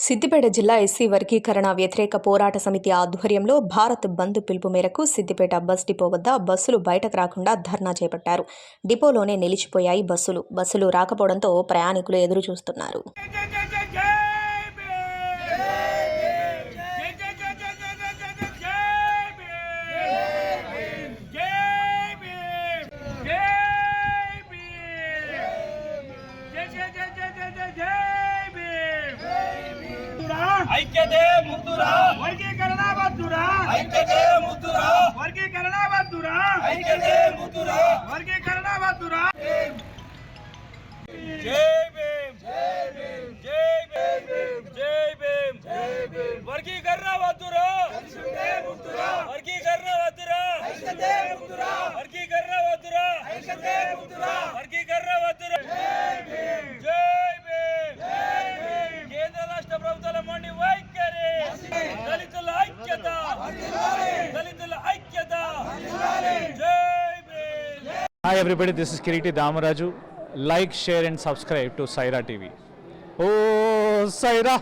సిద్దిపేట జిల్లా ఎస్సీ వర్గీకరణ వ్యతిరేక పోరాట సమితి ఆధ్వర్యంలో భారత్ బంద్ పిలుపు మేరకు సిద్దిపేట బస్ డిపో వద్ద బస్సులు బయటకు రాకుండా ధర్నా చేపట్టారు. డిపోలోనే నిలిచిపోయాయి బస్సులు రాకపోవడంతో ప్రయాణికులు ఎదురు చూస్తున్నారు. ఐక్యతే ముద్దురా వర్గీకరణ వద్దురా ఐక్యతే ముద్దురా వర్గీకరణ వద్దురా ఐక్యతే ముద్దురా వర్గీకరణ వద్దురా జై భీమ్ జై భీమ్ జై భీమ్ జై భీమ్ జై భీమ్ వర్గీకరణ వద్దురా ఐక్యతే ముద్దురా వర్గీకరణ వద్దురా ఐక్యతే ముద్దురా వర్గీకరణ వద్దురా ఐక్యతే ముద్దురా వర్గీకరణ వద్దురా జై భీమ్ జై భీమ్ జై భీమ్ కేంద్ర రాష్ట్ర ప్రభుత్వాల మండి వైఖరి దళితుల ఐక్యత దళితుల ఐక్యత జై Bhim. Hi everybody, this is Kiriti Damaraju. Like, share and subscribe to Saira TV. Oh Saira!